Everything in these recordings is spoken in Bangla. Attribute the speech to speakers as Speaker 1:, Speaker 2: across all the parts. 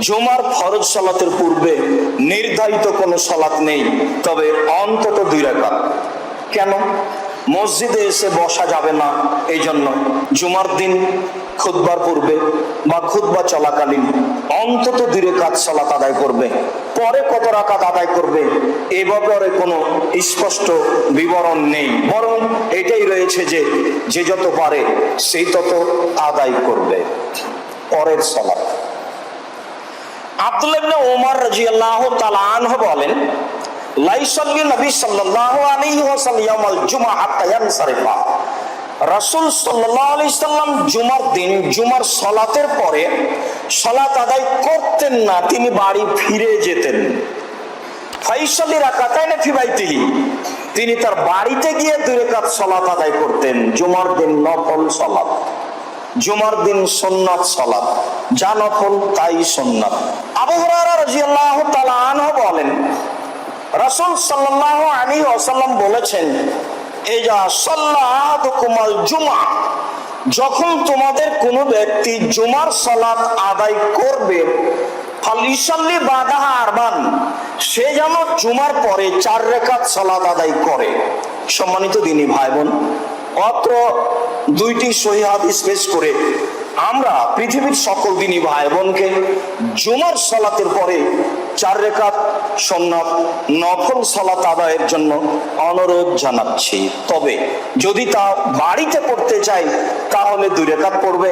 Speaker 1: জুমার ফরজ সালাতের পূর্বে নির্ধারিত কোনো সালাত নেই, তবে অন্তত 2 রাকাত। কেন? মসজিদে এসে বসা যাবে না, এই জন্য জুমার দিন খুতবার পূর্বে বা খুতবা চলাকালীন অন্তত 2 রাকাত সালাত আদায় করবে। পরে কত রাকাত আদায় করবে এ ব্যাপারে কোনো স্পষ্ট বিবরণ নেই, বরং এটাই রয়েছে যে যে যত পারে সেই তত আদায় করবে। পরের সালাত আব্দুল্লাহ ইবনে ওমর রাদিয়াল্লাহু তাআলা আনহু বলেন, লাইসাল্লি নবী সাল্লাল্লাহু আলাইহি ওয়াসাল্লাম আল জুমআ হাত্তা ইয়ানসারিফা। রাসূল সাল্লাল্লাহু আলাইহি সাল্লাম জুমার দিন জুমার সালাতের পরে সালাত আদায় করতেন না, তিনি বাড়ি ফিরে যেতেন। ফাইসাল্লি রাকাতাইন ফি বাইতিহি, তিনি তার বাড়িতে গিয়ে 2 রাকাত সালাত আদায় করতেন। জুমার দিন নফল সালাত, জুমার দিন সুন্নাত সালাত, যা নফল তাই সুন্নাত। আবু হুরায়রা রাদিয়াল্লাহু তাআলা আনহু বলেন, রাসূল সাল্লাল্লাহু আলাইহি ওয়াসাল্লাম বলেছেন, ইজা সাল্লা আহাদুকুমাল জুমআ, যখন তোমাদের কোনো ব্যক্তি জুমার সালাত আদায় করবে, ফালিসাল্লি বাদাহা আরবান, সে যেন জুমার পরে 4 রাকাত সালাত আদায় করে। সম্মানিত দিনী ভাই বোন, অত্র 2টি সহিহ হাদিস পেশ করে আমরা পৃথিবীর সকল দিনী ভাই বোনকে জুমার সালাতের পরে 4 রাকাত সুন্নাত নফল সালাত আদায়ের জন্য অনুরোধ জানাচ্ছি। তবে যদি তা বাড়িতে পড়তে চাই তাহলে 2 রাকাত পড়বে,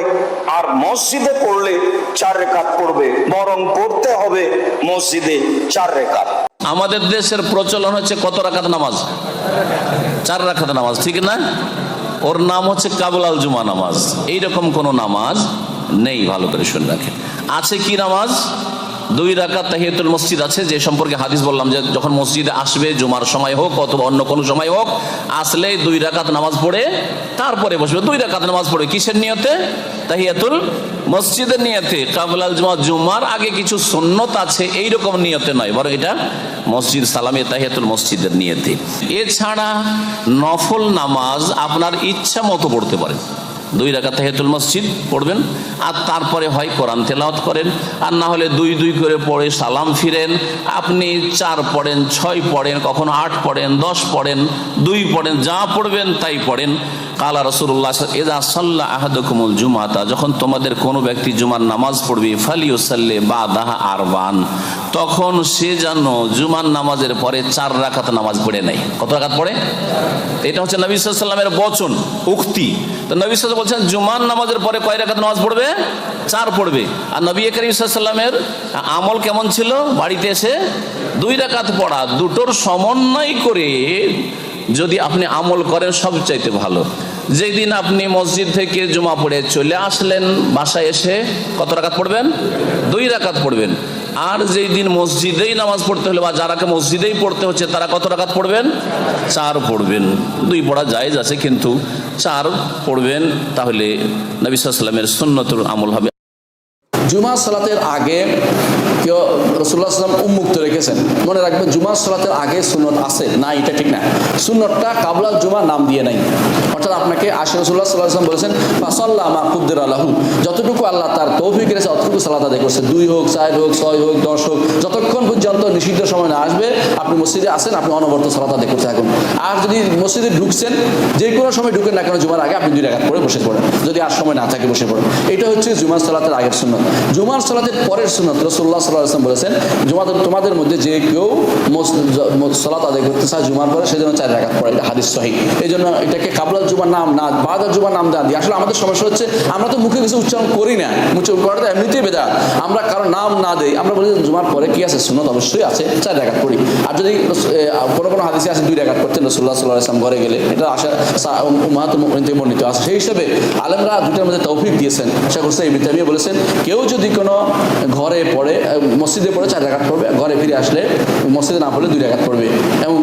Speaker 1: আর মসজিদে পড়লে 4 রাকাত পড়বে, বরং পড়তে হবে মসজিদে 4 রাকাত।
Speaker 2: আমাদের দেশের প্রচলন হচ্ছে কত রাকাত নামাজ? 4 রাকাত নামাজ, ঠিক না? ওর নাম হচ্ছে কাবুলাল জুমা নামাজ। এইরকম কোনো নামাজ নেই, ভালো করে শুনে রাখেন। আছে কি নামাজ? 2 রাকাত তাহিয়াতুল মসজিদ আছে, যে সম্পর্কে হাদিস বললাম যে যখন মসজিদে আসবে, জুমার সময় হোক অথবা অন্য কোনো সময় হোক, আসলে 2 রাকাত নামাজ পড়ে তারপরে বসবে। 2 রাকাত নামাজ পড়ে কিসের নিয়তে? তাহিয়াতুল মসজিদের নিয়তে। কাবুলাল জুমা, জুমার আগে কিছু সুন্নত আছে, এইরকম নিয়তে নয়, বরং এটা মসজিদ সালামে তাহিয়াতুল মসজিদের নিয়তে। এছাড়া নফল নামাজ আপনার ইচ্ছা মতো পড়তে পারেন। 2 রাকাত তাহিয়াতুল মসজিদ পড়বেন, আর তারপরে হয় কোরআন তেলাওয়াত করেন, আর না হলে 2 করে পড়ে সালাম ফিরেন। আপনি 4 পড়েন, 6 পড়েন, কখনো 8 পড়েন, 10 পড়েন, 2 পড়েন, যা পড়বেন তাই পড়েন। কালা রাসূলুল্লাহ ইযা সাল্লা আহাদুকুমুল জুমাতা, যখন তোমাদের কোনো ব্যক্তি জুমার নামাজ পড়বে, ফালিউসাল্লি বাদাহা আরবান, তখন সে যেন জুমার নামাজের পরে 4 রাকাত নামাজ পড়ে নেয়। কত রাকাত পড়ে? এটা হচ্ছে নবী সাল্লাল্লাহু আলাইহি ওয়াসাল্লামের বচন, উক্তি। তো নবী সাল্লাল্লাহু বলছেন জুমার নামাজের পরে কয় রাকাত নামাজ পড়বে? 4 পড়বে। আর নবী করিম সাল্লাল্লাহু আলাইহি ওয়াসাল্লামের আমল কেমন ছিল? বাড়িতে এসে 2 রাকাত পড়া, দুটোর সমন্বয় করে যদি আপনি আমল করেন সবচাইতে ভালো। যেদিন আপনি মসজিদ থেকে জুমা পড়ে চলে আসলেন, বাসায় এসে কত রাকাত পড়বেন? 2 রাকাত পড়বেন। আর যেই দিন মসজিদেই নামাজ পড়তে হলো বা যারাকে মসজিদেই পড়তে হচ্ছে, তারা কত রাকাত পড়বেন? 4 পড়বেন। 2 পড়া জায়েজ আছে, কিন্তু 4 পড়বেন, তাহলে নবী সাল্লাল্লাহু আলাইহি ওয়াসাল্লামের সুন্নতুল আমল হবে।
Speaker 3: জুমার সালাতের আগে কেউ রাসূলুল্লাহ সাল্লাল্লাহু আলাইহি ওয়াসাল্লাম উন্মুক্ত রেখেছেন। মনে রাখবেন, জুমার সালাতের আগে সুন্নত আছে না, এটা ঠিক না। সুন্নতটা কাবলাল জুমা নাম দিয়ে নাই, অর্থাৎ আপনাকে রাসূলুল্লাহ সাল্লাল্লাহু আলাইহি ওয়াসাল্লাম বলেছেন ফাসাল্লা মা কুদ্দিরা লাহু, যতটুকু আল্লাহ তার তৌফিক দিয়েছে অতটুকু সালাত আদায় করছে। 2 হোক, 4 হোক, 6 হোক, 10 হোক, যতক্ষণ পর্যন্ত নিষিদ্ধ সময় না আসবে আপনি মসজিদে আসেন, আপনি অনবরত সালাত আদায় করতে থাকুন। আর যদি মসজিদে ঢুকছেন, যে কোনো সময় ঢুকেন না কেন, জুমার আগে আপনি 2 রাকাত পড়ে বসে পড়েন, যদি আর সময় না থাকে বসে পড়েন। এটা হচ্ছে জুমার সালাতের আগের সুন্নত। জুমার সালাতের পরের সুন্নত রাসূলুল্লাহ সাল্লাল্লাহু আলাইহি ওয়াসাল্লাম বলেছেন, তোমাদের মধ্যে যে কেউ সালাত আদায় করতে চায় জুমার পরে, সেজন্য 4 রাকাত পড়ে। এটা হাদিস সহিহ। এই জন্য এটাকে কাবলাল জুমার নাম না, বাদাল জুমার নাম দেওয়া দিয়ে আসলে আমাদের সমস্যা হচ্ছে, আমরা তো মুখে কিছু উচ্চারণ করি না, উচ্চারণ করাটা এমনিতেই বেদাত। আমরা কারো নাম না দেই, আমরা বলি জুমার পরে কি আছে? সুন্নত অবশ্যই আছে, 4 রাকাত পড়ি। আর যদি কোনো হাদিসে আছে 2 রাকাত পড়তেন রাসূলুল্লাহ সাল্লাল্লাহু আলাইহি ওয়াসাল্লাম ঘরে গেলে, এটা আশা উম্মাহাতুল মুমিনিন থেকে বর্ণিত আছে। সেই হিসেবে আলেমরা 2টার মধ্যে তৌফিক দিয়েছেন। শেখ হুসাইন ইবনে তাইমিয়া বলেছেন, কেউ যদি কোনো ঘরে পড়ে, মসজিদে পড়ে 4 রাকাত পড়বে, ঘরে ফিরে আসলে মসজিদে না পড়লে 2 রাকাত পড়বে। এবং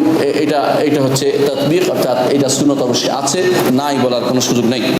Speaker 3: এটা হচ্ছে তাতবিক, অর্থাৎ এটা সুন্নত অবশ্যই আছে, নাই বলার কোনো সুযোগ নেই।